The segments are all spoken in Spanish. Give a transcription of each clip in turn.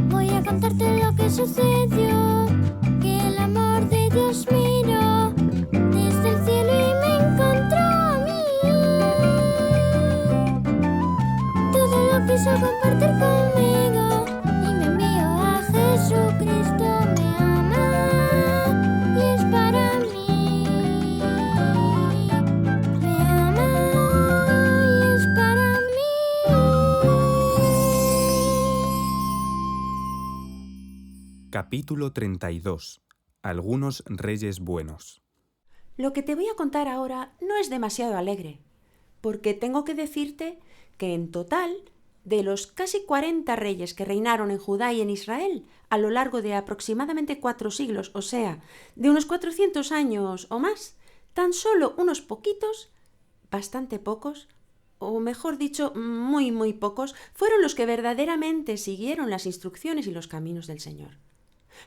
Voy a contarte lo que sucedió, que el amor de Dios miró desde el cielo y me encontró a mí. Todo lo quiso compartir conmigo y me envió a Jesucristo, me ama y es para mí. Me ama y es para mí. Capítulo 32. Algunos reyes buenos. Lo que te voy a contar ahora no es demasiado alegre, porque tengo que decirte que en total, de los casi 40 reyes que reinaron en Judá y en Israel a lo largo de aproximadamente 4 siglos, o sea, de unos 400 años o más, tan solo unos poquitos, bastante pocos, o mejor dicho, muy pocos, fueron los que verdaderamente siguieron las instrucciones y los caminos del Señor.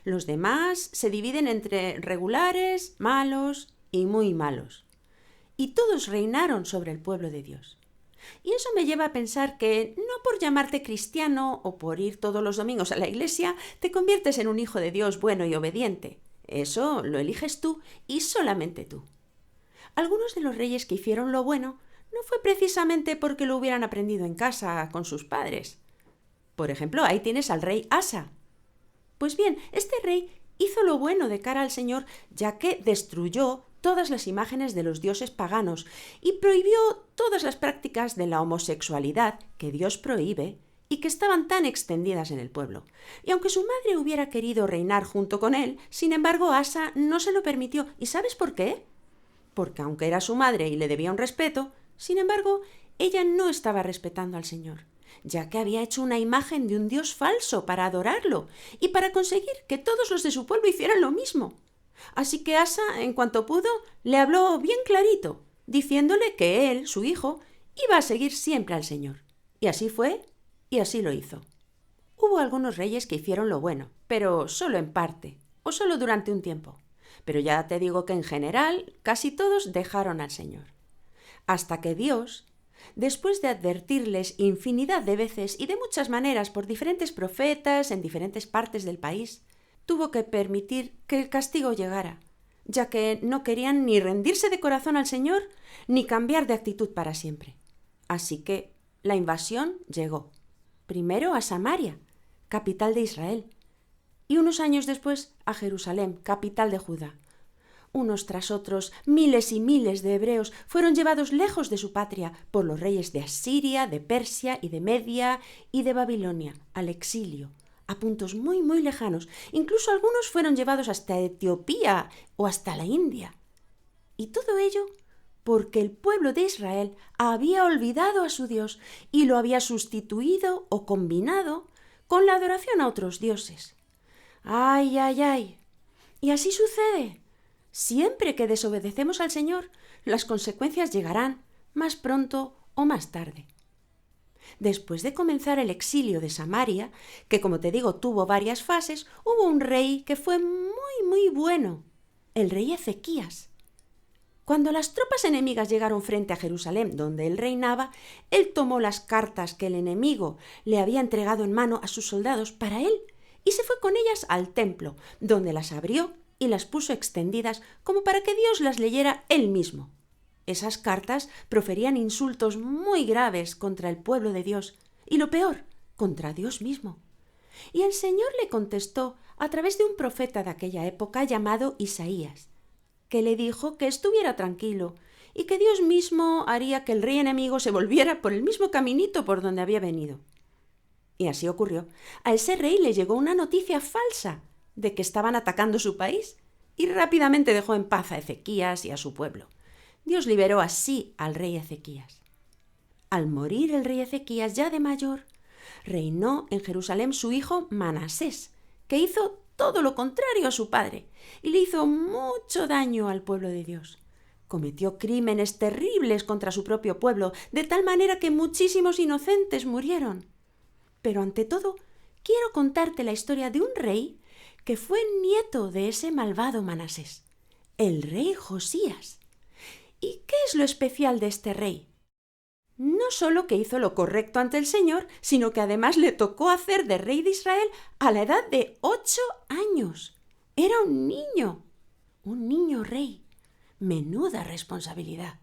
Los demás se dividen entre regulares, malos y muy malos. Y todos reinaron sobre el pueblo de Dios. Y eso me lleva a pensar que no por llamarte cristiano o por ir todos los domingos a la iglesia te conviertes en un hijo de Dios bueno y obediente. Eso lo eliges tú y solamente tú. Algunos de los reyes que hicieron lo bueno no fue precisamente porque lo hubieran aprendido en casa con sus padres. Por ejemplo, ahí tienes al rey Asa. Pues bien, este rey hizo lo bueno de cara al Señor, ya que destruyó todas las imágenes de los dioses paganos y prohibió todas las prácticas de la homosexualidad que Dios prohíbe y que estaban tan extendidas en el pueblo. Y aunque su madre hubiera querido reinar junto con él, sin embargo, Asa no se lo permitió. ¿Y sabes por qué? Porque aunque era su madre y le debía un respeto, sin embargo, ella no estaba respetando al Señor, ya que había hecho una imagen de un dios falso para adorarlo y para conseguir que todos los de su pueblo hicieran lo mismo. Así que Asa, en cuanto pudo, le habló bien clarito, diciéndole que él, su hijo, iba a seguir siempre al Señor. Y así fue, y así lo hizo. Hubo algunos reyes que hicieron lo bueno, pero solo en parte, o solo durante un tiempo. Pero ya te digo que en general casi todos dejaron al Señor. Hasta que Dios, después de advertirles infinidad de veces y de muchas maneras por diferentes profetas en diferentes partes del país, tuvo que permitir que el castigo llegara, ya que no querían ni rendirse de corazón al Señor ni cambiar de actitud para siempre. Así que la invasión llegó, primero a Samaria, capital de Israel, y unos años después a Jerusalén, capital de Judá. Unos tras otros, miles y miles de hebreos fueron llevados lejos de su patria por los reyes de Asiria, de Persia y de Media y de Babilonia, al exilio, a puntos muy lejanos. Incluso algunos fueron llevados hasta Etiopía o hasta la India. Y todo ello porque el pueblo de Israel había olvidado a su Dios y lo había sustituido o combinado con la adoración a otros dioses. ¡Ay! Y así sucede. Siempre que desobedecemos al Señor, las consecuencias llegarán más pronto o más tarde. Después de comenzar el exilio de Samaria, que como te digo tuvo varias fases, hubo un rey que fue muy bueno, el rey Ezequías. Cuando las tropas enemigas llegaron frente a Jerusalén, donde él reinaba, él tomó las cartas que el enemigo le había entregado en mano a sus soldados para él y se fue con ellas al templo, donde las abrió y las puso extendidas como para que Dios las leyera él mismo. Esas cartas proferían insultos muy graves contra el pueblo de Dios y, lo peor, contra Dios mismo. Y el Señor le contestó a través de un profeta de aquella época llamado Isaías, que le dijo que estuviera tranquilo y que Dios mismo haría que el rey enemigo se volviera por el mismo caminito por donde había venido. Y así ocurrió. A ese rey le llegó una noticia falsa de que estaban atacando su país y rápidamente dejó en paz a Ezequías y a su pueblo. Dios liberó así al rey Ezequías. Al morir el rey Ezequías, ya de mayor, reinó en Jerusalén su hijo Manasés, que hizo todo lo contrario a su padre y le hizo mucho daño al pueblo de Dios. Cometió crímenes terribles contra su propio pueblo, de tal manera que muchísimos inocentes murieron. Pero ante todo, quiero contarte la historia de un rey que fue nieto de ese malvado Manasés, el rey Josías. ¿Y qué es lo especial de este rey? No solo que hizo lo correcto ante el Señor, sino que además le tocó hacer de rey de Israel a la edad de 8 años. Era un niño rey. Menuda responsabilidad.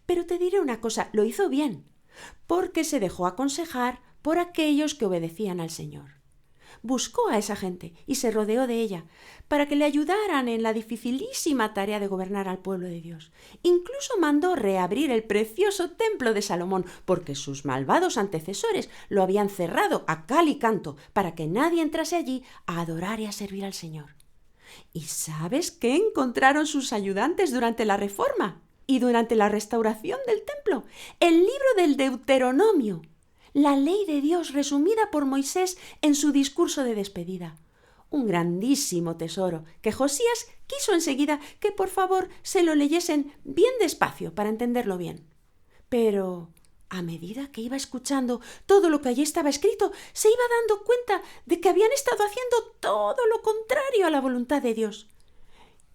Pero te diré una cosa, lo hizo bien, porque se dejó aconsejar por aquellos que obedecían al Señor. Buscó a esa gente y se rodeó de ella para que le ayudaran en la dificilísima tarea de gobernar al pueblo de Dios. Incluso mandó reabrir el precioso templo de Salomón, porque sus malvados antecesores lo habían cerrado a cal y canto para que nadie entrase allí a adorar y a servir al Señor. ¿Y sabes qué encontraron sus ayudantes durante la reforma y durante la restauración del templo? El libro del Deuteronomio, la ley de Dios resumida por Moisés en su discurso de despedida. Un grandísimo tesoro que Josías quiso enseguida que por favor se lo leyesen bien despacio para entenderlo bien. Pero a medida que iba escuchando todo lo que allí estaba escrito, se iba dando cuenta de que habían estado haciendo todo lo contrario a la voluntad de Dios.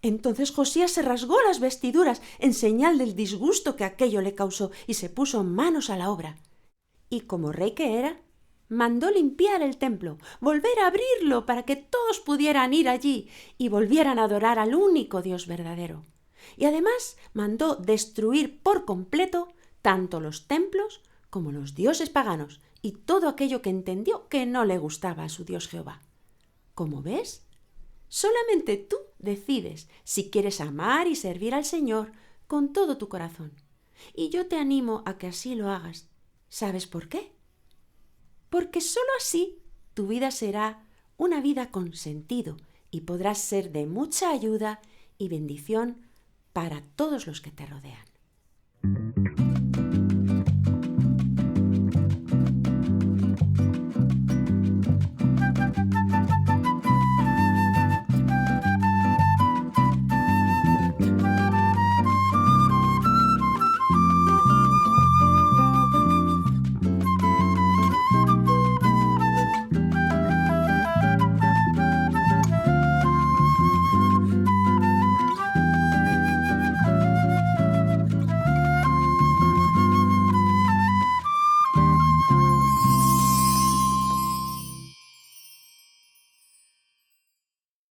Entonces Josías se rasgó las vestiduras en señal del disgusto que aquello le causó y se puso manos a la obra. Y como rey que era, mandó limpiar el templo, volver a abrirlo para que todos pudieran ir allí y volvieran a adorar al único Dios verdadero. Y además mandó destruir por completo tanto los templos como los dioses paganos y todo aquello que entendió que no le gustaba a su Dios Jehová. Como ves, solamente tú decides si quieres amar y servir al Señor con todo tu corazón. Y yo te animo a que así lo hagas. ¿Sabes por qué? Porque sólo así tu vida será una vida con sentido y podrás ser de mucha ayuda y bendición para todos los que te rodean.